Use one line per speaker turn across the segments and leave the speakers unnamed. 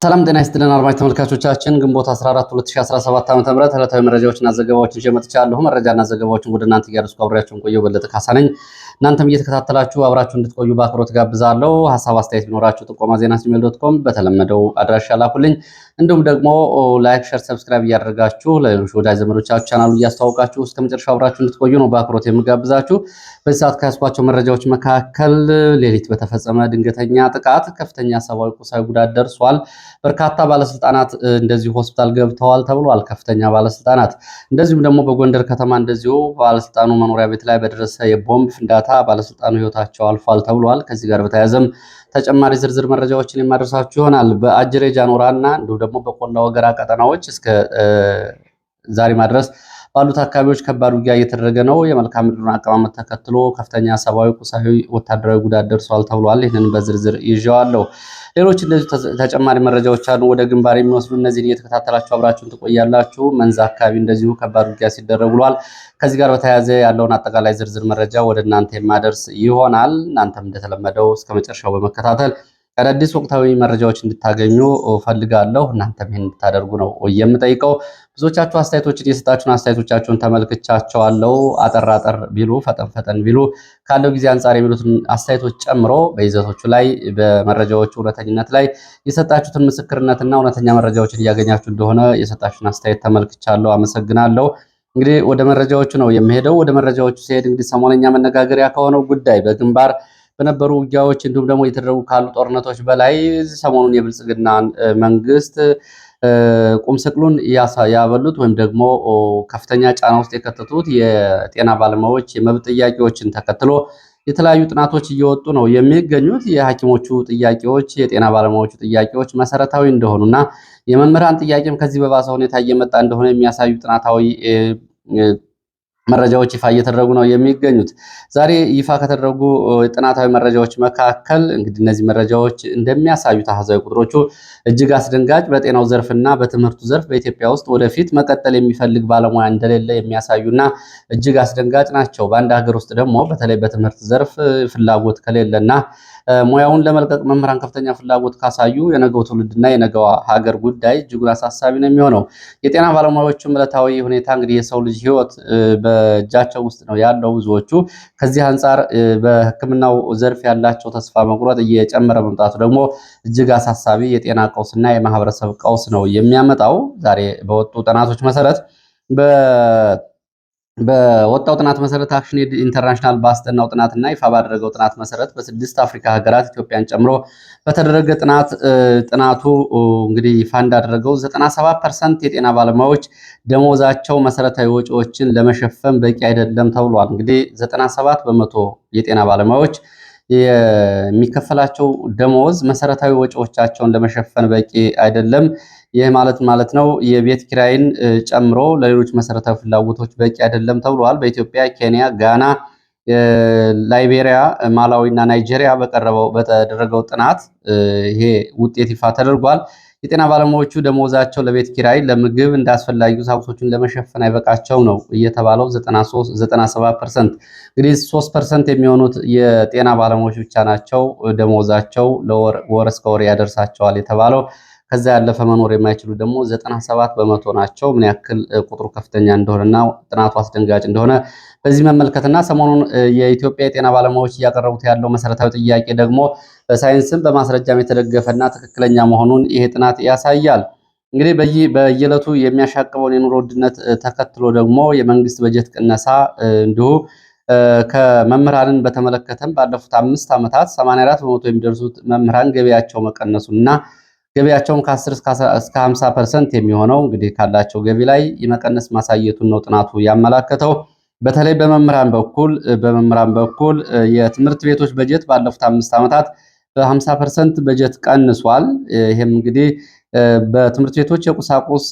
ሰላም ጤና ይስጥልን አድማጭ ተመልካቾቻችን ግንቦት 14 2017 ዓ.ም ዕለታዊ መረጃዎችና ዘገባዎችን ይዤ መጥቻለሁ። መረጃና ዘገባዎችን ወደ እናንተ እያደረስኩ አብሬያችሁን ቆየው በለጠ ካሳ ነኝ። እናንተም እየተከታተላችሁ አብራችሁ እንድትቆዩ በአክብሮት ጋብዛለሁ። ሐሳብ አስተያየት ቢኖራችሁ ጥቆማ ዜና@gmail.com በተለመደው አድራሻ ላኩልኝ። እንዲሁም ደግሞ ላይክ፣ ሼር፣ ሰብስክራይብ እያደረጋችሁ ለሌሎች ወዳጅ ዘመዶቻችሁ ቻናሉን እያስተዋወቃችሁ እስከ መጨረሻው አብራችሁ እንድትቆዩ ነው በአክብሮት የምጋብዛችሁ። በዚህ ሰዓት ከያዝኳቸው መረጃዎች መካከል ሌሊት በተፈጸመ ድንገተኛ ጥቃት ከፍተኛ ሰብአዊ ቁሳዊ ጉዳት ደርሷል። በርካታ ባለስልጣናት እንደዚሁ ሆስፒታል ገብተዋል ተብሏል። ከፍተኛ ባለስልጣናት እንደዚሁም ደግሞ በጎንደር ከተማ እንደዚሁ ባለስልጣኑ መኖሪያ ቤት ላይ በደረሰ የቦምብ ፍንዳታ ባለስልጣኑ ህይወታቸው አልፏል ተብሏል። ከዚህ ጋር በተያያዘም ተጨማሪ ዝርዝር መረጃዎችን የማደርሳችሁ ይሆናል። በአጅሬ ጃኖራና እንዲሁም ደግሞ በቆላ ወገራ ቀጠናዎች እስከ ዛሬ ማድረስ ባሉት አካባቢዎች ከባድ ውጊያ እየተደረገ ነው። የመልክዓ ምድሩን አቀማመጥ ተከትሎ ከፍተኛ ሰብአዊ፣ ቁሳዊ፣ ወታደራዊ ጉዳት ደርሷል ተብሏል። ይህንን በዝርዝር ይዤዋለሁ። ሌሎች እንደዚህ ተጨማሪ መረጃዎች አሉ ወደ ግንባር የሚወስዱ እነዚህን እየተከታተላችሁ አብራችሁን ትቆያላችሁ። መንዛ አካባቢ እንደዚሁ ከባድ ውጊያ ሲደረግ ውሏል። ከዚህ ጋር በተያያዘ ያለውን አጠቃላይ ዝርዝር መረጃ ወደ እናንተ የማደርስ ይሆናል። እናንተም እንደተለመደው እስከ መጨረሻው በመከታተል አዳዲስ ወቅታዊ መረጃዎች እንድታገኙ ፈልጋለሁ። እናንተም ይሄን እንድታደርጉ ነው የምጠይቀው። ብዙዎቻችሁ አስተያየቶችን የሰጣችሁን አስተያየቶቻችሁን ተመልክቻቸዋለሁ። አጠር ቢሉ ፈጠን ቢሉ ካለው ጊዜ አንጻር የሚሉትን አስተያየቶች ጨምሮ በይዘቶቹ ላይ በመረጃዎቹ እውነተኝነት ላይ የሰጣችሁትን ምስክርነትና እውነተኛ መረጃዎችን እያገኛችሁ እንደሆነ የሰጣችሁን አስተያየት ተመልክቻለሁ። አመሰግናለሁ። እንግዲህ ወደ መረጃዎቹ ነው የምሄደው። ወደ መረጃዎቹ ሲሄድ እንግዲህ ሰሞነኛ መነጋገሪያ ከሆነው ጉዳይ በግንባር በነበሩ ውጊያዎች እንዲሁም ደግሞ እየተደረጉ ካሉ ጦርነቶች በላይ ሰሞኑን የብልጽግና መንግስት ቁም ስቅሉን ያበሉት ወይም ደግሞ ከፍተኛ ጫና ውስጥ የከተቱት የጤና ባለሙያዎች የመብት ጥያቄዎችን ተከትሎ የተለያዩ ጥናቶች እየወጡ ነው የሚገኙት። የሐኪሞቹ ጥያቄዎች፣ የጤና ባለሙያዎቹ ጥያቄዎች መሰረታዊ እንደሆኑና የመምህራን ጥያቄም ከዚህ በባሰ ሁኔታ እየመጣ እንደሆነ የሚያሳዩ ጥናታዊ መረጃዎች ይፋ እየተደረጉ ነው የሚገኙት። ዛሬ ይፋ ከተደረጉ ጥናታዊ መረጃዎች መካከል እንግዲህ እነዚህ መረጃዎች እንደሚያሳዩት አሃዛዊ ቁጥሮቹ እጅግ አስደንጋጭ፣ በጤናው ዘርፍና በትምህርቱ ዘርፍ በኢትዮጵያ ውስጥ ወደፊት መቀጠል የሚፈልግ ባለሙያ እንደሌለ የሚያሳዩና እጅግ አስደንጋጭ ናቸው። በአንድ ሀገር ውስጥ ደግሞ በተለይ በትምህርት ዘርፍ ፍላጎት ከሌለና ሙያውን ለመልቀቅ መምህራን ከፍተኛ ፍላጎት ካሳዩ የነገው ትውልድና የነገው ሀገር ጉዳይ እጅጉን አሳሳቢ ነው የሚሆነው። የጤና ባለሙያዎቹም ዕለታዊ ሁኔታ እንግዲህ የሰው ልጅ ህይወት በእጃቸው ውስጥ ነው ያለው። ብዙዎቹ ከዚህ አንጻር በሕክምናው ዘርፍ ያላቸው ተስፋ መቁረጥ እየጨመረ መምጣቱ ደግሞ እጅግ አሳሳቢ የጤና ቀውስና የማህበረሰብ ቀውስ ነው የሚያመጣው። ዛሬ በወጡ ጥናቶች መሰረት በወጣው ጥናት መሰረት አክሽን ኤድ ኢንተርናሽናል ባስጠናው ጥናትና ይፋ ባደረገው ጥናት መሰረት በ6 አፍሪካ ሀገራት ኢትዮጵያን ጨምሮ በተደረገ ጥናቱ እንግዲህ ይፋ እንዳደረገው 97% የጤና ባለሙያዎች ደሞዛቸው መሰረታዊ ወጪዎችን ለመሸፈን በቂ አይደለም ተብሏል። እንግዲህ 97 በመቶ የጤና ባለሙያዎች የሚከፈላቸው ደሞዝ መሰረታዊ ወጪዎቻቸውን ለመሸፈን በቂ አይደለም። ይህ ማለት ነው የቤት ኪራይን ጨምሮ ለሌሎች መሰረታዊ ፍላጎቶች በቂ አይደለም ተብሏል። በኢትዮጵያ፣ ኬንያ፣ ጋና፣ ላይቤሪያ፣ ማላዊ እና ናይጄሪያ በተደረገው ጥናት ይሄ ውጤት ይፋ ተደርጓል። የጤና ባለሙያዎቹ ደሞዛቸው ለቤት ኪራይ፣ ለምግብ እንደ አስፈላጊ ቁሳቁሶችን ለመሸፈን አይበቃቸው ነው እየተባለው 97%። እንግዲህ 3% የሚሆኑት የጤና ባለሙያዎች ብቻ ናቸው ደሞዛቸው ወር እስከ ወር ያደርሳቸዋል የተባለው። ከዛ ያለፈ መኖር የማይችሉ ደግሞ 97 በመቶ ናቸው። ምን ያክል ቁጥሩ ከፍተኛ እንደሆነና ጥናቱ አስደንጋጭ እንደሆነ በዚህ መመልከትና ሰሞኑን የኢትዮጵያ የጤና ባለሙያዎች እያቀረቡት ያለው መሰረታዊ ጥያቄ ደግሞ በሳይንስም በማስረጃም የተደገፈና ትክክለኛ መሆኑን ይሄ ጥናት ያሳያል። እንግዲህ በየዕለቱ የሚያሻቅበውን የኑሮ ውድነት ተከትሎ ደግሞ የመንግስት በጀት ቅነሳ እንዲሁ ከመምህራንን በተመለከተም ባለፉት 5 ዓመታት 84 በመቶ የሚደርሱት መምህራን ገቢያቸው መቀነሱና ገቢያቸውም ከ10 እስከ 50% የሚሆነው እንግዲህ ካላቸው ገቢ ላይ የመቀነስ ማሳየቱን ነው ጥናቱ ያመላከተው። በተለይ በመምህራን በኩል የትምህርት ቤቶች በጀት ባለፉት 5 ዓመታት በ50% በጀት ቀንሷል። ይህም እንግዲህ በትምህርት ቤቶች የቁሳቁስ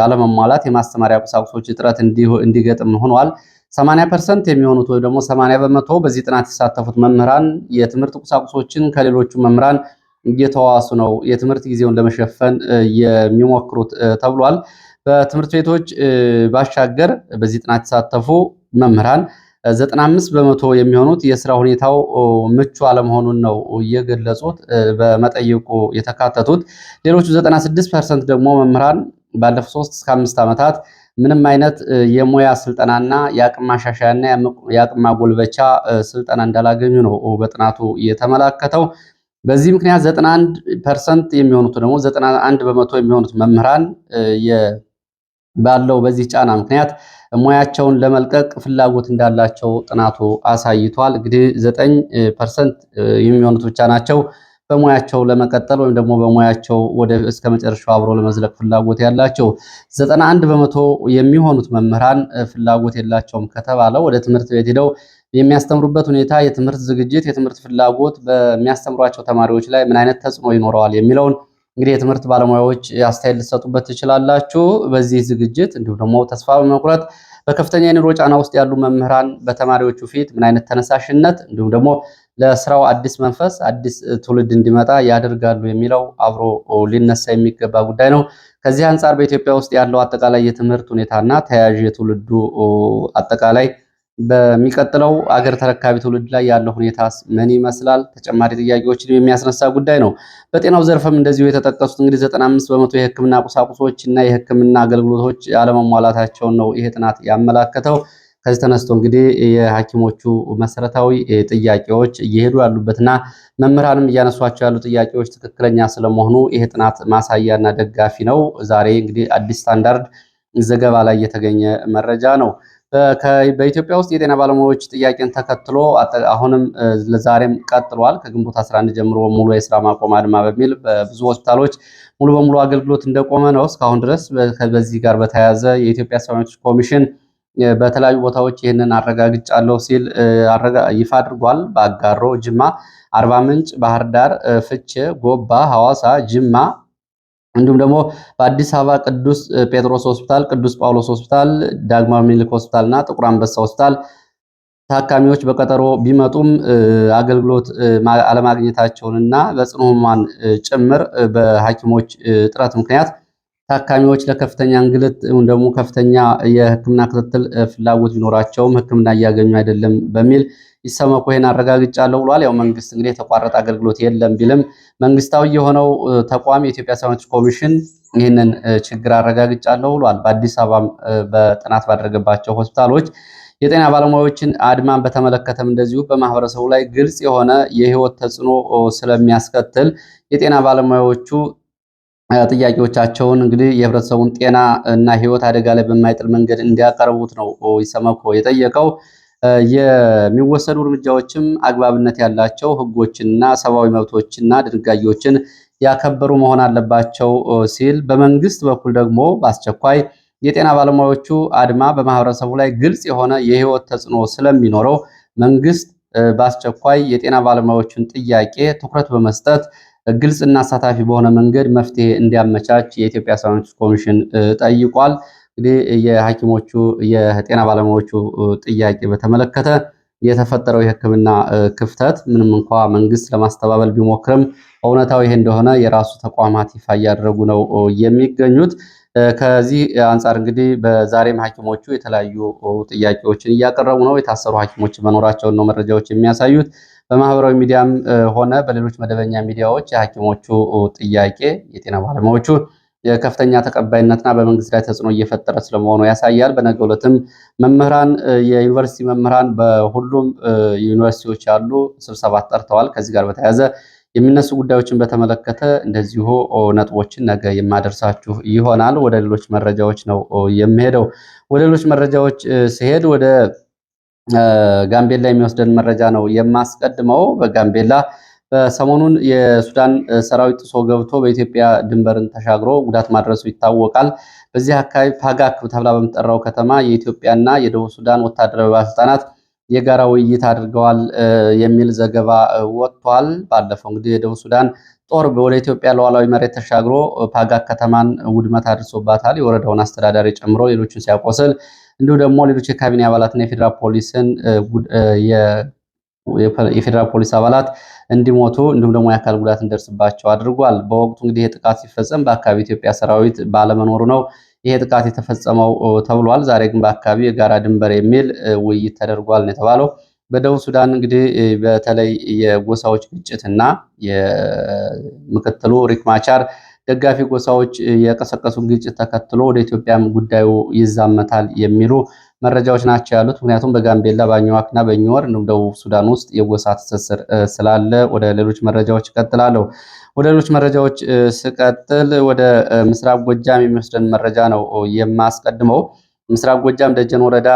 አለመሟላት፣ የማስተማሪያ ቁሳቁሶች እጥረት እንዲገጥም ሆኗል። 80% የሚሆኑት ወይ ደግሞ 80 በመቶ በዚህ ጥናት የተሳተፉት መምህራን የትምህርት ቁሳቁሶችን ከሌሎቹ መምህራን እየተዋሱ ነው የትምህርት ጊዜውን ለመሸፈን የሚሞክሩት ተብሏል። በትምህርት ቤቶች ባሻገር በዚህ ጥናት የተሳተፉ መምህራን 95 በመቶ የሚሆኑት የስራ ሁኔታው ምቹ አለመሆኑን ነው እየገለጹት በመጠይቁ የተካተቱት። ሌሎቹ 96% ደግሞ መምህራን ባለፉት 3 እስከ 5 ዓመታት ምንም አይነት የሙያ ስልጠናና የአቅም ማሻሻያና የአቅም ማጎልበቻ ስልጠና እንዳላገኙ ነው በጥናቱ የተመላከተው። በዚህ ምክንያት 91% የሚሆኑት ደግሞ 91 በመቶ የሚሆኑት መምህራን ባለው በዚህ ጫና ምክንያት ሙያቸውን ለመልቀቅ ፍላጎት እንዳላቸው ጥናቱ አሳይቷል። እንግዲህ 9% የሚሆኑት ብቻ ናቸው በሙያቸው ለመቀጠል ወይም ደግሞ በሙያቸው ወደ እስከ መጨረሻው አብሮ ለመዝለቅ ፍላጎት ያላቸው። 91 በመቶ የሚሆኑት መምህራን ፍላጎት የላቸውም ከተባለ ወደ ትምህርት ቤት ሄደው የሚያስተምሩበት ሁኔታ፣ የትምህርት ዝግጅት፣ የትምህርት ፍላጎት በሚያስተምሯቸው ተማሪዎች ላይ ምን አይነት ተጽዕኖ ይኖረዋል የሚለውን እንግዲህ የትምህርት ባለሙያዎች አስተያየት ልትሰጡበት ትችላላችሁ። በዚህ ዝግጅት እንዲሁም ደግሞ ተስፋ በመቁረጥ በከፍተኛ የኑሮ ጫና ውስጥ ያሉ መምህራን በተማሪዎቹ ፊት ምን አይነት ተነሳሽነት እንዲሁም ደግሞ ለስራው አዲስ መንፈስ አዲስ ትውልድ እንዲመጣ ያደርጋሉ የሚለው አብሮ ሊነሳ የሚገባ ጉዳይ ነው። ከዚህ አንጻር በኢትዮጵያ ውስጥ ያለው አጠቃላይ የትምህርት ሁኔታና ተያያዥ የትውልዱ አጠቃላይ በሚቀጥለው አገር ተረካቢ ትውልድ ላይ ያለው ሁኔታ ምን ይመስላል? ተጨማሪ ጥያቄዎችን የሚያስነሳ ጉዳይ ነው። በጤናው ዘርፍም እንደዚሁ የተጠቀሱት እንግዲህ 95 በመቶ የሕክምና ቁሳቁሶች እና የሕክምና አገልግሎቶች አለመሟላታቸውን ነው ይሄ ጥናት ያመላከተው። ከዚህ ተነስቶ እንግዲህ የሐኪሞቹ መሰረታዊ ጥያቄዎች እየሄዱ ያሉበትና መምህራንም እያነሷቸው ያሉ ጥያቄዎች ትክክለኛ ስለመሆኑ ይሄ ጥናት ማሳያና ደጋፊ ነው። ዛሬ እንግዲህ አዲስ ስታንዳርድ ዘገባ ላይ የተገኘ መረጃ ነው። በኢትዮጵያ ውስጥ የጤና ባለሙያዎች ጥያቄን ተከትሎ አሁንም ለዛሬም ቀጥሏል። ከግንቦት 11 ጀምሮ ሙሉ የስራ ማቆም አድማ በሚል በብዙ ሆስፒታሎች ሙሉ በሙሉ አገልግሎት እንደቆመ ነው እስካሁን ድረስ። በዚህ ጋር በተያያዘ የኢትዮጵያ ሰብዓዊ መብቶች ኮሚሽን በተለያዩ ቦታዎች ይህንን አረጋግጫለሁ ሲል ይፋ አድርጓል። በአጋሮ፣ ጅማ፣ አርባ ምንጭ፣ ባህር ዳር፣ ፍቼ፣ ጎባ፣ ሐዋሳ፣ ጅማ እንዲሁም ደግሞ በአዲስ አበባ ቅዱስ ጴጥሮስ ሆስፒታል፣ ቅዱስ ጳውሎስ ሆስፒታል፣ ዳግማዊ ምኒልክ ሆስፒታል እና ጥቁር አንበሳ ሆስፒታል ታካሚዎች በቀጠሮ ቢመጡም አገልግሎት አለማግኘታቸውንና በጽኑ ሕሙማን ጭምር በሐኪሞች እጥረት ምክንያት ታካሚዎች ለከፍተኛ እንግልት ወይም ደግሞ ከፍተኛ የሕክምና ክትትል ፍላጎት ቢኖራቸውም ሕክምና እያገኙ አይደለም በሚል ኢሰመኮ ይሄን አረጋግጫለሁ ብሏል። ያው መንግስት እንግዲህ የተቋረጠ አገልግሎት የለም ቢልም መንግስታዊ የሆነው ተቋም የኢትዮጵያ ሰብዓዊ መብቶች ኮሚሽን ይህንን ችግር አረጋግጫለሁ ብሏል። በአዲስ አበባም በጥናት ባደረገባቸው ሆስፒታሎች የጤና ባለሙያዎችን አድማን በተመለከተም እንደዚሁ በማህበረሰቡ ላይ ግልጽ የሆነ የህይወት ተጽዕኖ ስለሚያስከትል የጤና ባለሙያዎቹ ጥያቄዎቻቸውን እንግዲህ የህብረተሰቡን ጤና እና ህይወት አደጋ ላይ በማይጥል መንገድ እንዲያቀርቡት ነው ኢሰመኮ የጠየቀው። የሚወሰዱ እርምጃዎችም አግባብነት ያላቸው ህጎችንና ሰብአዊ መብቶችና ድንጋጌዎችን ያከበሩ መሆን አለባቸው ሲል፣ በመንግስት በኩል ደግሞ በአስቸኳይ የጤና ባለሙያዎቹ አድማ በማህበረሰቡ ላይ ግልጽ የሆነ የህይወት ተጽዕኖ ስለሚኖረው መንግስት በአስቸኳይ የጤና ባለሙያዎቹን ጥያቄ ትኩረት በመስጠት ግልጽና አሳታፊ በሆነ መንገድ መፍትሄ እንዲያመቻች የኢትዮጵያ ሰብዓዊ መብቶች ኮሚሽን ጠይቋል። እንግዲህ የሐኪሞቹ የጤና ባለሙያዎቹ ጥያቄ በተመለከተ የተፈጠረው የሕክምና ክፍተት ምንም እንኳ መንግስት ለማስተባበል ቢሞክርም እውነታው ይሄ እንደሆነ የራሱ ተቋማት ይፋ እያደረጉ ነው የሚገኙት። ከዚህ አንጻር እንግዲህ በዛሬም ሐኪሞቹ የተለያዩ ጥያቄዎችን እያቀረቡ ነው። የታሰሩ ሐኪሞች መኖራቸውን ነው መረጃዎች የሚያሳዩት። በማህበራዊ ሚዲያም ሆነ በሌሎች መደበኛ ሚዲያዎች የሐኪሞቹ ጥያቄ የጤና ባለሙያዎቹ የከፍተኛ ተቀባይነትና በመንግስት ላይ ተጽዕኖ እየፈጠረ ስለመሆኑ ያሳያል። በነገው ዕለትም መምህራን የዩኒቨርሲቲ መምህራን በሁሉም ዩኒቨርሲቲዎች ያሉ ስብሰባ ጠርተዋል። ከዚህ ጋር በተያያዘ የሚነሱ ጉዳዮችን በተመለከተ እንደዚሁ ነጥቦችን ነገ የማደርሳችሁ ይሆናል። ወደ ሌሎች መረጃዎች ነው የሚሄደው። ወደ ሌሎች መረጃዎች ሲሄድ ወደ ጋምቤላ የሚወስደን መረጃ ነው የማስቀድመው። በጋምቤላ በሰሞኑን የሱዳን ሰራዊት ጥሶ ገብቶ በኢትዮጵያ ድንበርን ተሻግሮ ጉዳት ማድረሱ ይታወቃል። በዚህ አካባቢ ፓጋክ ተብላ በምትጠራው ከተማ የኢትዮጵያና የደቡብ ሱዳን ወታደራዊ ባለስልጣናት የጋራ ውይይት አድርገዋል የሚል ዘገባ ወጥቷል። ባለፈው እንግዲህ የደቡብ ሱዳን ጦር ወደ ኢትዮጵያ ሉዓላዊ መሬት ተሻግሮ ፓጋክ ከተማን ውድመት አድርሶባታል። የወረዳውን አስተዳዳሪ ጨምሮ ሌሎችን ሲያቆስል፣ እንዲሁ ደግሞ ሌሎች የካቢኔ አባላትና የፌዴራል ፖሊስ አባላት እንዲሞቱ እንዲሁም ደግሞ የአካል ጉዳት እንደርስባቸው አድርጓል። በወቅቱ እንግዲህ የጥቃት ሲፈጸም በአካባቢ ኢትዮጵያ ሰራዊት ባለመኖሩ ነው ይሄ ጥቃት የተፈጸመው ተብሏል። ዛሬ ግን በአካባቢ የጋራ ድንበር የሚል ውይይት ተደርጓል ነው የተባለው። በደቡብ ሱዳን እንግዲህ በተለይ የጎሳዎች ግጭትና የምክትሉ ሪክ ማቻር ደጋፊ ጎሳዎች የቀሰቀሱን ግጭት ተከትሎ ወደ ኢትዮጵያም ጉዳዩ ይዛመታል የሚሉ መረጃዎች ናቸው ያሉት። ምክንያቱም በጋምቤላ በአኝዋክና በኝወር እንዲሁም ደቡብ ሱዳን ውስጥ የጎሳ ትስስር ስላለ። ወደ ሌሎች መረጃዎች እቀጥላለሁ። ወደ ሌሎች መረጃዎች ስቀጥል ወደ ምስራቅ ጎጃም የሚወስደን መረጃ ነው የማስቀድመው። ምስራቅ ጎጃም ደጀን ወረዳ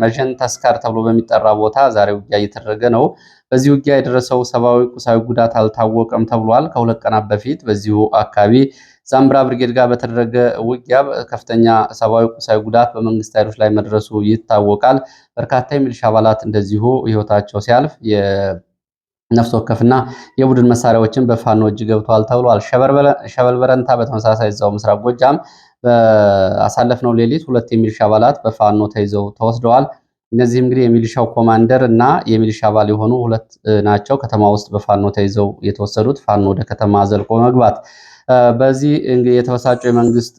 መዠን ተስካር ተብሎ በሚጠራ ቦታ ዛሬ ውጊያ እየተደረገ ነው። በዚህ ውጊያ የደረሰው ሰብአዊ ቁሳዊ ጉዳት አልታወቀም ተብሏል። ከሁለት ቀናት በፊት በዚሁ አካባቢ ዛምብራ ብርጌድ ጋር በተደረገ ውጊያ ከፍተኛ ሰብአዊ ቁሳዊ ጉዳት በመንግስት ኃይሎች ላይ መድረሱ ይታወቃል። በርካታ የሚሊሻ አባላት እንደዚሁ ህይወታቸው ሲያልፍ ነፍስ ወከፍና የቡድን መሳሪያዎችን በፋኖ እጅ ገብተዋል ተብሏል። ሸበል በረንታ በተመሳሳይ እዛው ምስራቅ ጎጃም በአሳለፍነው ሌሊት ሁለት የሚሊሻ አባላት በፋኖ ተይዘው ተወስደዋል። እነዚህም እንግዲህ የሚሊሻው ኮማንደር እና የሚሊሻ አባል የሆኑ ሁለት ናቸው። ከተማ ውስጥ በፋኖ ተይዘው የተወሰዱት ፋኖ ወደ ከተማ ዘልቆ መግባት። በዚህ እንግዲህ የተበሳጩ የመንግስት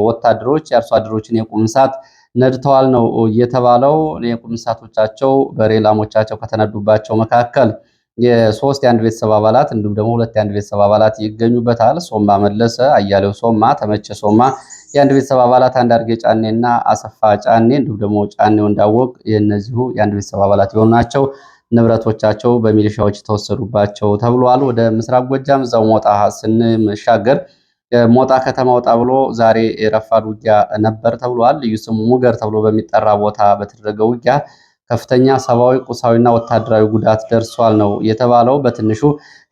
ወታደሮች የአርሶ አደሮችን የቁም እንስሳት ነድተዋል ነው የተባለው። የቁም እንስሳቶቻቸው በሬ ላሞቻቸው ከተነዱባቸው መካከል የሶስት የአንድ ቤተሰብ አባላት እንዲሁም ደግሞ ሁለት የአንድ ቤተሰብ አባላት ይገኙበታል። ሶማ መለሰ፣ አያሌው ሶማ፣ ተመቸ ሶማ የአንድ ቤተሰብ አባላት አንዳርጌ ጫኔና አሰፋ ጫኔ እንዲሁም ደግሞ ጫኔው እንዳወቅ የእነዚሁ የአንድ ቤተሰብ አባላት የሆኑ ናቸው። ንብረቶቻቸው በሚሊሻዎች የተወሰዱባቸው ተብሏል። ወደ ምስራቅ ጎጃም እዛው ሞጣ ስንሻገር ሞጣ ከተማ ወጣ ብሎ ዛሬ የረፋድ ውጊያ ነበር ተብሏል። ልዩ ስሙ ሙገር ተብሎ በሚጠራ ቦታ በተደረገ ውጊያ ከፍተኛ ሰብአዊ ቁሳዊና ወታደራዊ ጉዳት ደርሷል ነው የተባለው። በትንሹ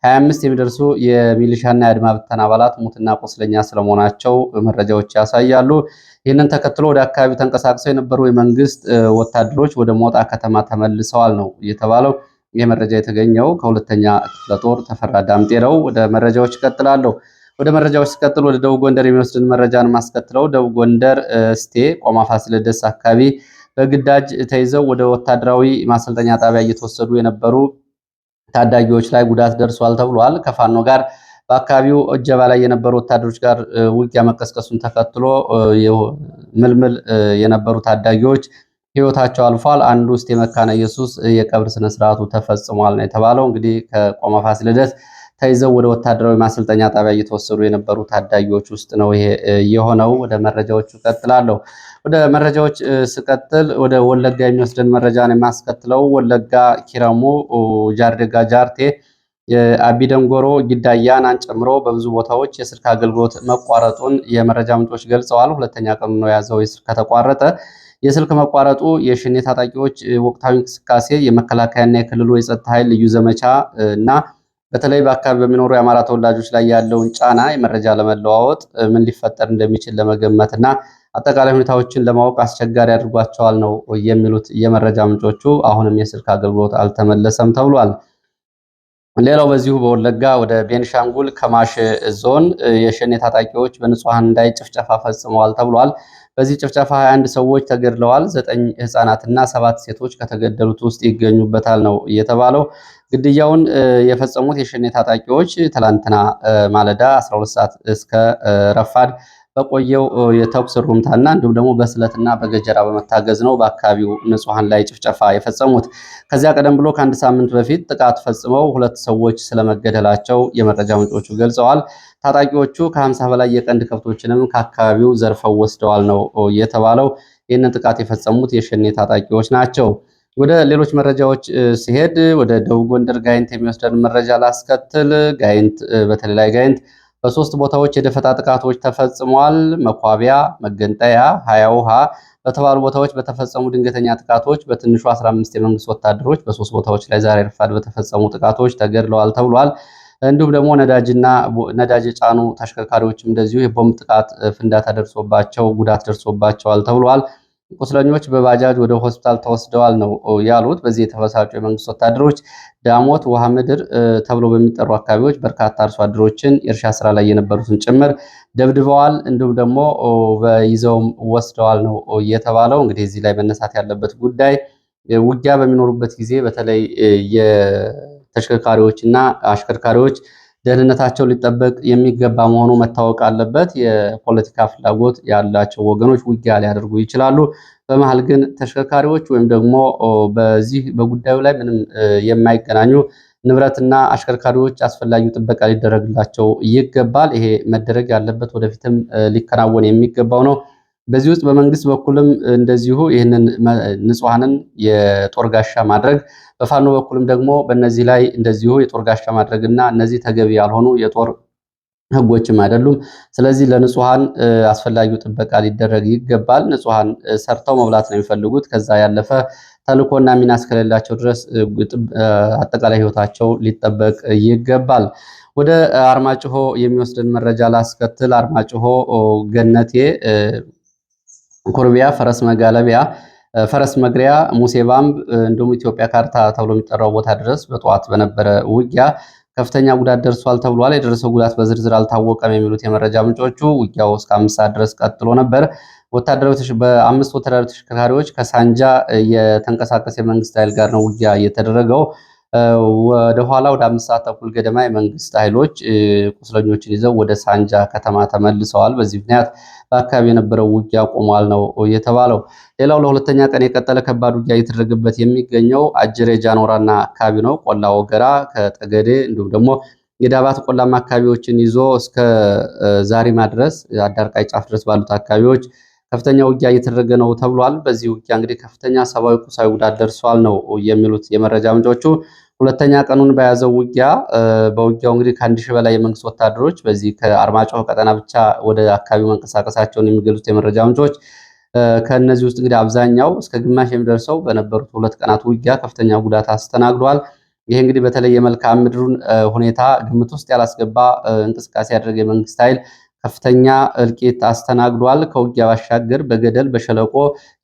25 የሚደርሱ የሚሊሻና የአድማ ብተና አባላት ሙትና ቁስለኛ ስለመሆናቸው መረጃዎች ያሳያሉ። ይህንን ተከትሎ ወደ አካባቢው ተንቀሳቅሰው የነበሩ የመንግስት ወታደሮች ወደ ሞጣ ከተማ ተመልሰዋል ነው የተባለው። ይህ መረጃ የተገኘው ከሁለተኛ ክፍለ ጦር ተፈራ ዳምጤ ነው። ወደ መረጃዎች እቀጥላለሁ። ወደ መረጃዎች ሲቀጥል ወደ ደቡብ ጎንደር የሚወስድን መረጃን ማስከትለው ደቡብ ጎንደር እስቴ ቆማ ፋሲለደስ አካባቢ በግዳጅ ተይዘው ወደ ወታደራዊ ማሰልጠኛ ጣቢያ እየተወሰዱ የነበሩ ታዳጊዎች ላይ ጉዳት ደርሷል ተብሏል። ከፋኖ ጋር በአካባቢው እጀባ ላይ የነበሩ ወታደሮች ጋር ውጊያ መቀስቀሱን ተከትሎ ምልምል የነበሩ ታዳጊዎች ህይወታቸው አልፏል። አንዱ ውስጥ የመካነ ኢየሱስ የቀብር ስነስርዓቱ ተፈጽሟል ነው የተባለው። እንግዲህ ከቆማ ፋሲለደስ ተይዘው ወደ ወታደራዊ ማሰልጠኛ ጣቢያ እየተወሰዱ የነበሩ ታዳጊዎች ውስጥ ነው ይሄ የሆነው። ወደ መረጃዎቹ ቀጥላለሁ። ወደ መረጃዎች ስቀጥል ወደ ወለጋ የሚወስደን መረጃ ነው የማስከትለው። ወለጋ ኪረሙ፣ ጃርዴጋ ጃርቴ፣ አቢደንጎሮ፣ ጊዳያናን ጨምሮ በብዙ ቦታዎች የስልክ አገልግሎት መቋረጡን የመረጃ ምንጮች ገልጸዋል። ሁለተኛ ቀኑ ነው የያዘው የስልክ ከተቋረጠ። የስልክ መቋረጡ የሸኔ ታጣቂዎች ወቅታዊ እንቅስቃሴ፣ የመከላከያና የክልሉ የጸጥታ ኃይል ልዩ ዘመቻ እና በተለይ በአካባቢ በሚኖሩ የአማራ ተወላጆች ላይ ያለውን ጫና የመረጃ ለመለዋወጥ ምን ሊፈጠር እንደሚችል ለመገመት እና አጠቃላይ ሁኔታዎችን ለማወቅ አስቸጋሪ አድርጓቸዋል ነው የሚሉት የመረጃ ምንጮቹ። አሁንም የስልክ አገልግሎት አልተመለሰም ተብሏል። ሌላው በዚሁ በወለጋ ወደ ቤንሻንጉል ከማሽ ዞን የሸኔ ታጣቂዎች በንጹሐን ላይ ጭፍጨፋ ፈጽመዋል ተብሏል። በዚህ ጭፍጨፋ 21 ሰዎች ተገድለዋል። 9 ህፃናትና 7 ሴቶች ከተገደሉት ውስጥ ይገኙበታል ነው የተባለው። ግድያውን የፈጸሙት የሸኔ ታጣቂዎች ትላንትና ማለዳ 12 ሰዓት እስከ ረፋድ በቆየው የተኩስ ሩምታና እንዲሁም ደግሞ በስለትና በገጀራ በመታገዝ ነው በአካባቢው ንጹሐን ላይ ጭፍጨፋ የፈጸሙት። ከዚያ ቀደም ብሎ ከአንድ ሳምንት በፊት ጥቃት ፈጽመው 2 ሰዎች ስለመገደላቸው የመረጃ ምንጮቹ ገልጸዋል። ታጣቂዎቹ ከ50 በላይ የቀንድ ከብቶችንም ከአካባቢው ዘርፈው ወስደዋል ነው የተባለው። ይህንን ጥቃት የፈጸሙት የሸኔ ታጣቂዎች ናቸው። ወደ ሌሎች መረጃዎች ሲሄድ ወደ ደቡብ ጎንደር ጋይንት የሚወስደን መረጃ ላስከትል። ጋይንት በተለይ ጋይንት በ3 ቦታዎች የደፈጣ ጥቃቶች ተፈጽሟል። መኳቢያ፣ መገንጠያ፣ ሀያ ውሃ በተባሉ ቦታዎች በተፈጸሙ ድንገተኛ ጥቃቶች በትንሹ 15 የመንግስት ወታደሮች በ3 ቦታዎች ላይ ዛሬ ረፋድ በተፈጸሙ ጥቃቶች ተገድለዋል ተብሏል። እንዲሁም ደግሞ ነዳጅ የጫኑ ተሽከርካሪዎችም እንደዚሁ የቦምብ ጥቃት ፍንዳታ ደርሶባቸው ጉዳት ደርሶባቸዋል ተብሏል። ቁስለኞች በባጃጅ ወደ ሆስፒታል ተወስደዋል ነው ያሉት። በዚህ የተበሳጩ የመንግስት ወታደሮች ዳሞት፣ ውሃ ምድር ተብሎ በሚጠሩ አካባቢዎች በርካታ አርሶ አደሮችን የእርሻ ስራ ላይ የነበሩትን ጭምር ደብድበዋል፣ እንዲሁም ደግሞ በይዘውም ወስደዋል ነው የተባለው። እንግዲህ እዚህ ላይ መነሳት ያለበት ጉዳይ ውጊያ በሚኖሩበት ጊዜ በተለይ የተሽከርካሪዎች እና አሽከርካሪዎች ደህንነታቸው ሊጠበቅ የሚገባ መሆኑ መታወቅ አለበት። የፖለቲካ ፍላጎት ያላቸው ወገኖች ውጊያ ሊያደርጉ ይችላሉ። በመሀል ግን ተሽከርካሪዎች ወይም ደግሞ በዚህ በጉዳዩ ላይ ምንም የማይገናኙ ንብረትና አሽከርካሪዎች አስፈላጊው ጥበቃ ሊደረግላቸው ይገባል። ይሄ መደረግ ያለበት ወደፊትም ሊከናወን የሚገባው ነው። በዚህ ውስጥ በመንግስት በኩልም እንደዚሁ ይህንን ንጹሐንን የጦር ጋሻ ማድረግ፣ በፋኖ በኩልም ደግሞ በእነዚህ ላይ እንደዚሁ የጦር ጋሻ ማድረግና እነዚህ ተገቢ ያልሆኑ የጦር ህጎችም አይደሉም። ስለዚህ ለንጹሐን አስፈላጊው ጥበቃ ሊደረግ ይገባል። ንጹሐን ሰርተው መብላት ነው የሚፈልጉት። ከዛ ያለፈ ተልእኮና ሚና እስከሌላቸው ድረስ አጠቃላይ ህይወታቸው ሊጠበቅ ይገባል። ወደ አርማጭሆ የሚወስድን መረጃ ላስከትል። አርማጭሆ ገነቴ ኩርቢያ፣ ፈረስ መጋለቢያ፣ ፈረስ መግሪያ፣ ሙሴ ባምብ እንዲሁም ኢትዮጵያ ካርታ ተብሎ የሚጠራው ቦታ ድረስ በጠዋት በነበረ ውጊያ ከፍተኛ ጉዳት ደርሷል ተብሏል። የደረሰው ጉዳት በዝርዝር አልታወቀም የሚሉት የመረጃ ምንጮቹ ውጊያው እስከ 5 ሰዓት ድረስ ቀጥሎ ነበር። በ5 ወታደራዊ ተሽከርካሪዎች ከሳንጃ የተንቀሳቀሰ የመንግስት ኃይል ጋር ነው ውጊያ እየተደረገው። ወደኋላ ወደ 5 ሰዓት ተኩል ገደማ የመንግስት ኃይሎች ቁስለኞችን ይዘው ወደ ሳንጃ ከተማ ተመልሰዋል። በዚህ ምክንያት በአካባቢ የነበረው ውጊያ ቆሟል ነው የተባለው። ሌላው ለሁለተኛ ቀን የቀጠለ ከባድ ውጊያ እየተደረገበት የሚገኘው አጀሬ ጃኖራና አካባቢ ነው። ቆላ ወገራ ከጠገዴ እንዲሁም ደግሞ የዳባት ቆላማ አካባቢዎችን ይዞ እስከ ዛሪማ ድረስ አዳርቃይ ጫፍ ድረስ ባሉት አካባቢዎች ከፍተኛ ውጊያ እየተደረገ ነው ተብሏል። በዚህ ውጊያ እንግዲህ ከፍተኛ ሰብአዊ፣ ቁሳዊ ጉዳት ደርሷል ነው የሚሉት የመረጃ ምንጮቹ። ሁለተኛ ቀኑን በያዘው ውጊያ በውጊያው እንግዲህ ከ1000 በላይ የመንግስት ወታደሮች በዚህ ከአርማጭሆ ቀጠና ብቻ ወደ አካባቢው መንቀሳቀሳቸውን የሚገልጹት የመረጃ ምንጮች ከእነዚህ ውስጥ እንግዲህ አብዛኛው እስከ ግማሽ የሚደርሰው በነበሩት 2 ቀናት ውጊያ ከፍተኛ ጉዳት አስተናግዷል። ይሄ እንግዲህ በተለይ የመልክዓ ምድሩን ሁኔታ ግምት ውስጥ ያላስገባ እንቅስቃሴ ያደረገ የመንግስት ኃይል ከፍተኛ እልቂት አስተናግዷል። ከውጊያ ባሻገር በገደል በሸለቆ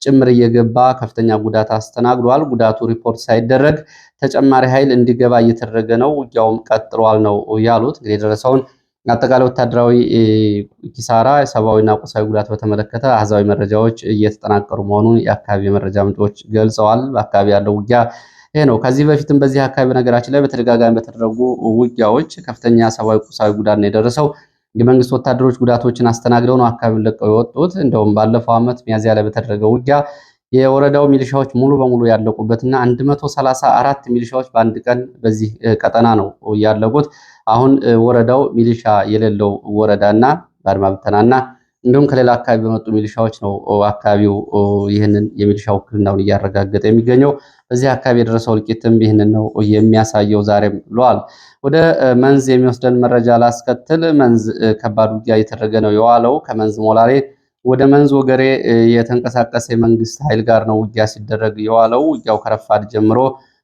ጭምር እየገባ ከፍተኛ ጉዳት አስተናግዷል። ጉዳቱ ሪፖርት ሳይደረግ ተጨማሪ ኃይል እንዲገባ እየተደረገ ነው። ውጊያውም ቀጥሏል ነው ያሉት። እንግዲህ የደረሰውን አጠቃላይ ወታደራዊ ኪሳራ፣ ሰብአዊና ቁሳዊ ጉዳት በተመለከተ አሃዛዊ መረጃዎች እየተጠናቀሩ መሆኑን የአካባቢ የመረጃ ምንጮች ገልጸዋል። በአካባቢ ያለው ውጊያ ይሄ ነው። ከዚህ በፊትም በዚህ አካባቢ ነገራችን ላይ በተደጋጋሚ በተደረጉ ውጊያዎች ከፍተኛ ሰብአዊ ቁሳዊ ጉዳት ነው የደረሰው። የመንግስት ወታደሮች ጉዳቶችን አስተናግደው ነው አካባቢውን ለቀው የወጡት። እንደውም ባለፈው ዓመት ሚያዝያ ላይ በተደረገው ውጊያ የወረዳው ሚሊሻዎች ሙሉ በሙሉ ያለቁበትና 134 ሚሊሻዎች በአንድ ቀን በዚህ ቀጠና ነው ያለቁት። አሁን ወረዳው ሚሊሻ የሌለው ወረዳና በአድማ ብተናና እንዲሁም ከሌላ አካባቢ በመጡ ሚሊሻዎች ነው አካባቢው ይህንን የሚሊሻ ውክልናውን እያረጋገጠ የሚገኘው። በዚህ አካባቢ የደረሰው እልቂትም ይህንን ነው የሚያሳየው ዛሬም ብለዋል። ወደ መንዝ የሚወስደን መረጃ ላስከትል። መንዝ ከባድ ውጊያ እየተደረገ ነው የዋለው። ከመንዝ ሞላሌ ወደ መንዝ ወገሬ የተንቀሳቀሰ የመንግስት ኃይል ጋር ነው ውጊያ ሲደረግ የዋለው። ውጊያው ከረፋድ ጀምሮ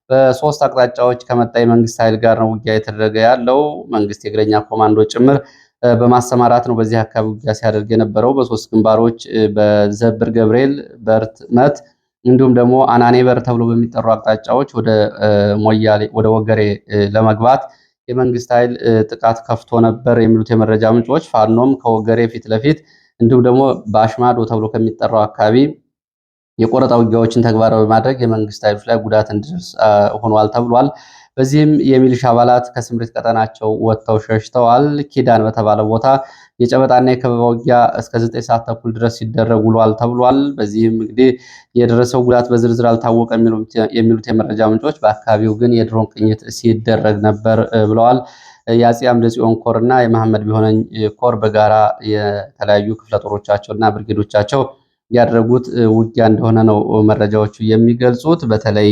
በ3 አቅጣጫዎች ከመጣ የመንግስት ኃይል ጋር ነው ውጊያ እየተደረገ ያለው። መንግስት የእግረኛ ኮማንዶ ጭምር በማሰማራት ነው በዚህ አካባቢ ውጊያ ሲያደርግ የነበረው። በ3 ግንባሮች በዘብር ገብርኤል፣ በርት መት እንዲሁም ደግሞ አናኔበር ተብሎ በሚጠሩ አቅጣጫዎች ወደ ሞያሌ ወደ ወገሬ ለመግባት የመንግስት ኃይል ጥቃት ከፍቶ ነበር የሚሉት የመረጃ ምንጮች። ፋኖም ከወገሬ ፊት ለፊት እንዲሁም ደግሞ በአሽማዶ ተብሎ ከሚጠራው አካባቢ የቆረጣ ውጊያዎችን ተግባራዊ በማድረግ የመንግስት ኃይሎች ላይ ጉዳት እንዲደርስ ሆኗል ተብሏል። በዚህም የሚሊሻ አባላት ከስምሪት ቀጠናቸው ወጥተው ሸሽተዋል። ኪዳን በተባለ ቦታ የጨበጣና የከበባ ውጊያ እስከ 9 ሰዓት ተኩል ድረስ ሲደረግ ውሏል ተብሏል። በዚህም እንግዲህ የደረሰው ጉዳት በዝርዝር አልታወቀም የሚሉት የመረጃ ምንጮች፣ በአካባቢው ግን የድሮን ቅኝት ሲደረግ ነበር ብለዋል። የአፄ አምደ ጽዮን ኮር እና የመሐመድ ቢሆነኝ ኮር በጋራ የተለያዩ ክፍለ ጦሮቻቸውና ብርጌዶቻቸው ያደረጉት ውጊያ እንደሆነ ነው መረጃዎቹ የሚገልጹት። በተለይ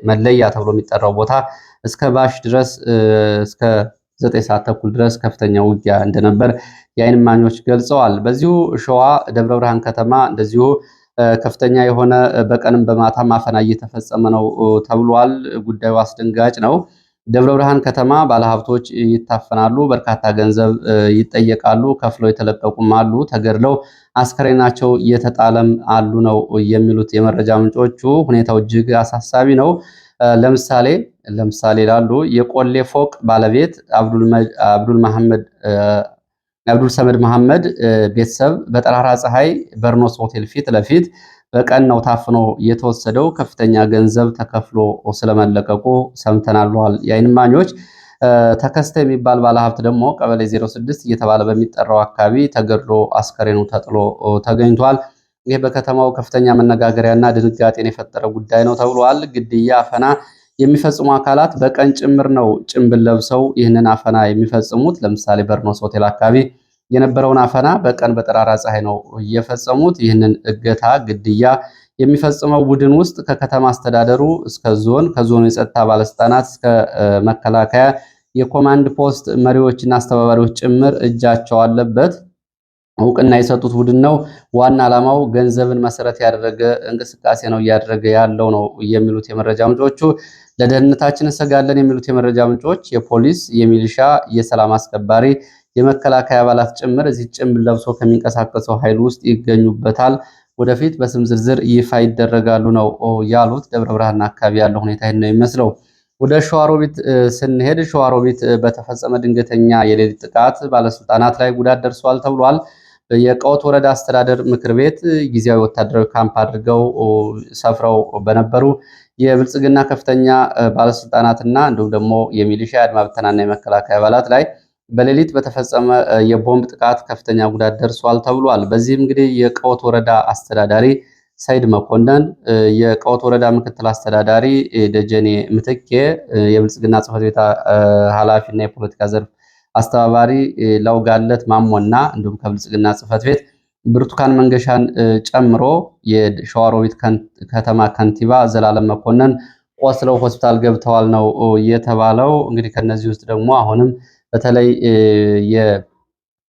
መለያ ተብሎ የሚጠራው ቦታ እስከ ባሽ ድረስ እስከ 9 ሰዓት ተኩል ድረስ ከፍተኛ ውጊያ እንደነበር የዓይን እማኞች ገልጸዋል። በዚሁ ሸዋ ደብረ ብርሃን ከተማ እንደዚሁ ከፍተኛ የሆነ በቀንም በማታ ማፈና እየተፈጸመ ነው ተብሏል። ጉዳዩ አስደንጋጭ ነው። ደብረ ብርሃን ከተማ ባለሀብቶች ይታፈናሉ፣ በርካታ ገንዘብ ይጠየቃሉ፣ ከፍለው የተለቀቁም አሉ፣ ተገድለው አስከሬናቸው እየተጣለም አሉ ነው የሚሉት የመረጃ ምንጮቹ። ሁኔታው እጅግ አሳሳቢ ነው። ለምሳሌ ላሉ የቆሌ ፎቅ ባለቤት አብዱል ሰመድ መሐመድ ቤተሰብ በጠራራ ፀሐይ በርኖስ ሆቴል ፊት ለፊት በቀን ነው ታፍኖ የተወሰደው። ከፍተኛ ገንዘብ ተከፍሎ ስለመለቀቁ ሰምተናል ብለዋል የዓይን እማኞች። ተከስተ የሚባል ባለሀብት ደግሞ ቀበሌ 06 እየተባለ በሚጠራው አካባቢ ተገድሎ አስከሬኑ ተጥሎ ተገኝቷል። ይህ በከተማው ከፍተኛ መነጋገሪያና ድንጋጤን የፈጠረ ጉዳይ ነው ተብሏል። ግድያ፣ አፈና የሚፈጽሙ አካላት በቀን ጭምር ነው ጭንብል ለብሰው ይህንን አፈና የሚፈጽሙት። ለምሳሌ በርኖስ ሆቴል አካባቢ የነበረውን አፈና በቀን በጠራራ ፀሐይ ነው እየፈጸሙት። ይህንን እገታ፣ ግድያ የሚፈጽመው ቡድን ውስጥ ከከተማ አስተዳደሩ እስከ ዞን፣ ከዞኑ የጸጥታ ባለስልጣናት እስከ መከላከያ የኮማንድ ፖስት መሪዎችና አስተባባሪዎች ጭምር እጃቸው አለበት። እውቅና የሰጡት ቡድን ነው። ዋና ዓላማው ገንዘብን መሰረት ያደረገ እንቅስቃሴ ነው እያደረገ ያለው ነው የሚሉት የመረጃ ምንጮቹ። ለደህንነታችን እንሰጋለን የሚሉት የመረጃ ምንጮች የፖሊስ፣ የሚሊሻ፣ የሰላም አስከባሪ፣ የመከላከያ አባላት ጭምር እዚህ ጭምብል ለብሶ ከሚንቀሳቀሰው ኃይል ውስጥ ይገኙበታል። ወደፊት በስም ዝርዝር ይፋ ይደረጋሉ ነው ያሉት። ደብረ ብርሃን አካባቢ ያለው ሁኔታ ይህን ነው የሚመስለው። ወደ ሸዋሮቢት ስንሄድ ሸዋሮቢት በተፈጸመ ድንገተኛ የሌሊት ጥቃት ባለስልጣናት ላይ ጉዳት ደርሷል ተብሏል። የቀወት ወረዳ አስተዳደር ምክር ቤት ጊዜያዊ ወታደራዊ ካምፕ አድርገው ሰፍረው በነበሩ የብልጽግና ከፍተኛ ባለስልጣናትና እንዲሁም ደግሞ የሚሊሻ የአድማ ብተናና የመከላከያ አባላት ላይ በሌሊት በተፈጸመ የቦምብ ጥቃት ከፍተኛ ጉዳት ደርሷል ተብሏል። በዚህም እንግዲህ የቀወት ወረዳ አስተዳዳሪ ሰይድ መኮንን፣ የቀወት ወረዳ ምክትል አስተዳዳሪ ደጀኔ ምትኬ፣ የብልጽግና ጽሕፈት ቤት ኃላፊና የፖለቲካ ዘርፍ አስተባባሪ ለውጋለት ማሞና እንዲሁም ከብልጽግና ጽሕፈት ቤት ብርቱካን መንገሻን ጨምሮ የሸዋሮቢት ከተማ ከንቲባ ዘላለም መኮንን ቆስለው ሆስፒታል ገብተዋል ነው የተባለው። እንግዲህ ከነዚህ ውስጥ ደግሞ አሁንም በተለይ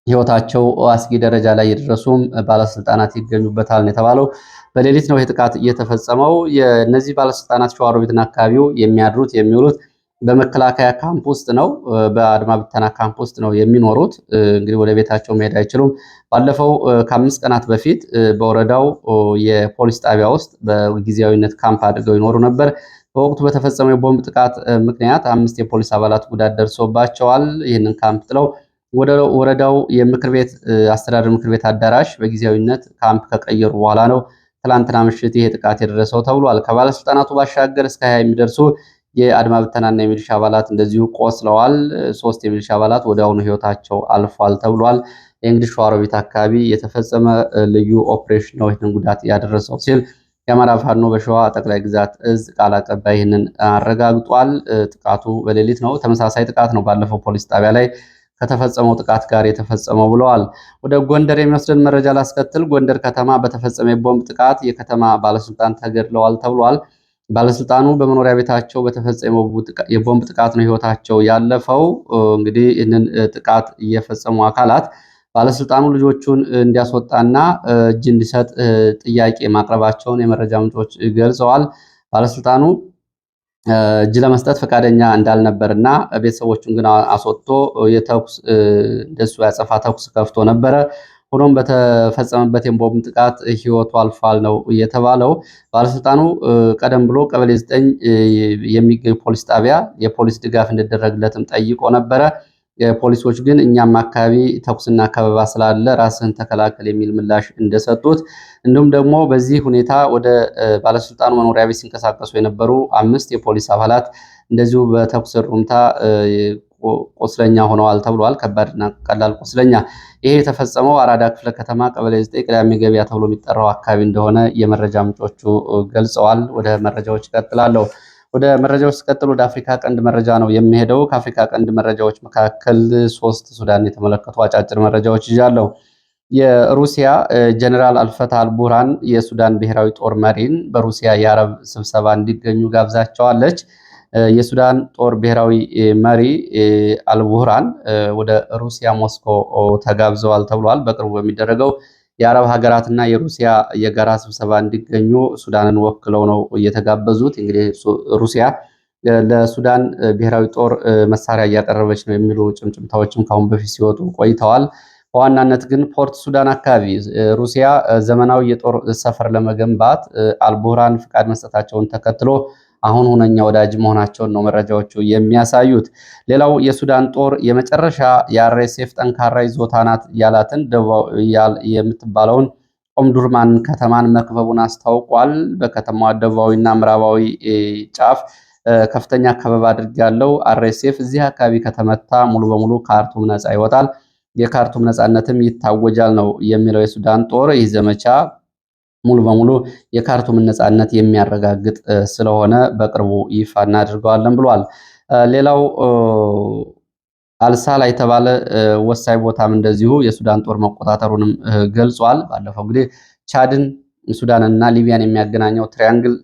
የህይወታቸው አስጊ ደረጃ ላይ የደረሱም ባለስልጣናት ይገኙበታል ነው የተባለው። በሌሊት ነው ይህ ጥቃት እየተፈጸመው። የነዚህ ባለስልጣናት ሸዋሮቢትና አካባቢው የሚያድሩት የሚውሉት በመከላከያ ካምፕ ውስጥ ነው፣ በአድማ ብተና ካምፕ ውስጥ ነው የሚኖሩት። እንግዲህ ወደ ቤታቸው መሄድ አይችሉም። ባለፈው ከ5 ቀናት በፊት በወረዳው የፖሊስ ጣቢያ ውስጥ በጊዜያዊነት ካምፕ አድርገው ይኖሩ ነበር። በወቅቱ በተፈጸመው የቦምብ ጥቃት ምክንያት 5 የፖሊስ አባላት ጉዳት ደርሶባቸዋል። ይህንን ካምፕ ጥለው ወደ ወረዳው የምክር ቤት አስተዳደር ምክር ቤት አዳራሽ በጊዜያዊነት ካምፕ ከቀየሩ በኋላ ነው ትላንትና ምሽት ይሄ ጥቃት የደረሰው ተብሏል። ከባለስልጣናቱ ባሻገር እስከ 20 የሚደርሱ የአድማ ብተናና የሚሊሻ አባላት እንደዚሁ ቆስለዋል። 3 የሚሊሻ አባላት ወዲያውኑ ህይወታቸው አልፏል ተብሏል። የእንግዲህ ሸዋሮቢት አካባቢ የተፈጸመ ልዩ ኦፕሬሽን ነው ይህንን ጉዳት ያደረሰው ሲል የአማራ ፋኖ በሸዋ ጠቅላይ ግዛት እዝ ቃል አቀባይ ይህንን አረጋግጧል። ጥቃቱ በሌሊት ነው። ተመሳሳይ ጥቃት ነው ባለፈው ፖሊስ ጣቢያ ላይ ከተፈጸመው ጥቃት ጋር የተፈጸመው ብለዋል። ወደ ጎንደር የሚወስደን መረጃ ላስከትል። ጎንደር ከተማ በተፈጸመ የቦምብ ጥቃት የከተማ ባለስልጣን ተገድለዋል ተብሏል። ባለስልጣኑ በመኖሪያ ቤታቸው በተፈጸመ የቦምብ ጥቃት ነው ህይወታቸው ያለፈው። እንግዲህ ይህንን ጥቃት እየፈጸሙ አካላት ባለስልጣኑ ልጆቹን እንዲያስወጣና እጅ እንዲሰጥ ጥያቄ ማቅረባቸውን የመረጃ ምንጮች ገልጸዋል። ባለስልጣኑ እጅ ለመስጠት ፈቃደኛ እንዳልነበርና ቤተሰቦቹን ግን አስወጥቶ የተኩስ እንደሱ ያጸፋ ተኩስ ከፍቶ ነበረ። ሆኖም በተፈጸመበት የቦምብ ጥቃት ህይወቱ አልፏል ነው የተባለው። ባለስልጣኑ ቀደም ብሎ ቀበሌ 9 የሚገኝ ፖሊስ ጣቢያ የፖሊስ ድጋፍ እንዲደረግለትም ጠይቆ ነበረ። ፖሊሶች ግን እኛም አካባቢ ተኩስና ከበባ ስላለ ራስህን ተከላከል የሚል ምላሽ እንደሰጡት፣ እንዲሁም ደግሞ በዚህ ሁኔታ ወደ ባለስልጣኑ መኖሪያ ቤት ሲንቀሳቀሱ የነበሩ 5 የፖሊስ አባላት እንደዚሁ በተኩስ ሩምታ ቁስለኛ ሆነዋል ተብሏል። ከባድና ቀላል ቁስለኛ። ይሄ የተፈጸመው አራዳ ክፍለ ከተማ ቀበሌ 9 ቅዳሜ ገበያ ተብሎ የሚጠራው አካባቢ እንደሆነ የመረጃ ምንጮቹ ገልጸዋል። ወደ መረጃዎች እቀጥላለሁ። ወደ መረጃዎች ሲቀጥል ወደ አፍሪካ ቀንድ መረጃ ነው የሚሄደው። ከአፍሪካ ቀንድ መረጃዎች መካከል 3 ሱዳን የተመለከቱ አጫጭር መረጃዎች ይዣለሁ። የሩሲያ ጀነራል አልፈታህ አልቡርሃን የሱዳን ብሔራዊ ጦር መሪን በሩሲያ የአረብ ስብሰባ እንዲገኙ ጋብዛቸዋለች። የሱዳን ጦር ብሔራዊ መሪ አልቡርሃን ወደ ሩሲያ ሞስኮ ተጋብዘዋል ተብሏል። በቅርቡ በሚደረገው የአረብ ሀገራትና የሩሲያ የጋራ ስብሰባ እንዲገኙ ሱዳንን ወክለው ነው እየተጋበዙት። እንግዲህ ሩሲያ ለሱዳን ብሔራዊ ጦር መሳሪያ እያቀረበች ነው የሚሉ ጭምጭምታዎችም ከአሁን በፊት ሲወጡ ቆይተዋል። በዋናነት ግን ፖርት ሱዳን አካባቢ ሩሲያ ዘመናዊ የጦር ሰፈር ለመገንባት አልቡርሃን ፍቃድ መስጠታቸውን ተከትሎ አሁን ሁነኛ ወዳጅ መሆናቸውን ነው መረጃዎቹ የሚያሳዩት። ሌላው የሱዳን ጦር የመጨረሻ የአርኤስኤፍ ጠንካራ ይዞታ ናት ያላትን የምትባለውን ኦምዱርማን ከተማን መክበቡን አስታውቋል። በከተማዋ ደቡባዊና ምዕራባዊ ጫፍ ከፍተኛ ከበባ አድርጋለሁ። አርኤስኤፍ እዚህ አካባቢ ከተመታ ሙሉ በሙሉ ካርቱም ነፃ ይወጣል፣ የካርቱም ነፃነትም ይታወጃል ነው የሚለው የሱዳን ጦር። ይህ ዘመቻ ሙሉ በሙሉ የካርቱምን ነፃነት የሚያረጋግጥ ስለሆነ በቅርቡ ይፋ እናድርገዋለን ብሏል። ሌላው አልሳላ የተባለ ወሳኝ ቦታም እንደዚሁ የሱዳን ጦር መቆጣጠሩንም ገልጿል። ባለፈው እንግዲህ ቻድን ሱዳንና ሊቢያን የሚያገናኘው ትሪያንግል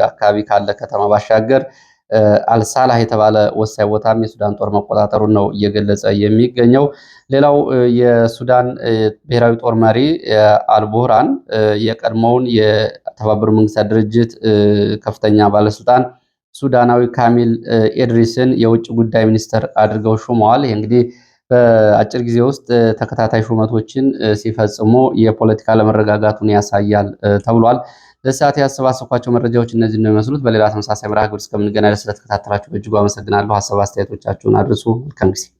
አካባቢ ካለ ከተማ ባሻገር አልሳላህ የተባለ ወሳኝ ቦታም የሱዳን ጦር መቆጣጠሩን ነው እየገለጸ የሚገኘው። ሌላው የሱዳን ብሔራዊ ጦር መሪ አልቡርሃን የቀድሞውን የተባበሩት መንግስታት ድርጅት ከፍተኛ ባለስልጣን ሱዳናዊ ካሚል ኤድሪስን የውጭ ጉዳይ ሚኒስትር አድርገው ሹመዋል። ይህ እንግዲህ በአጭር ጊዜ ውስጥ ተከታታይ ሹመቶችን ሲፈጽሙ የፖለቲካ አለመረጋጋቱን ያሳያል ተብሏል። ለሰዓት ያሰባሰብኳቸው መረጃዎች እነዚህ ነው የሚመስሉት። በሌላ ተመሳሳይ መርሃ ግብር እስከምንገናኝ ስለተከታተላችሁ በእጅጉ አመሰግናለሁ። ሀሳብ አስተያየቶቻችሁን አድርሱ። መልካም ጊዜ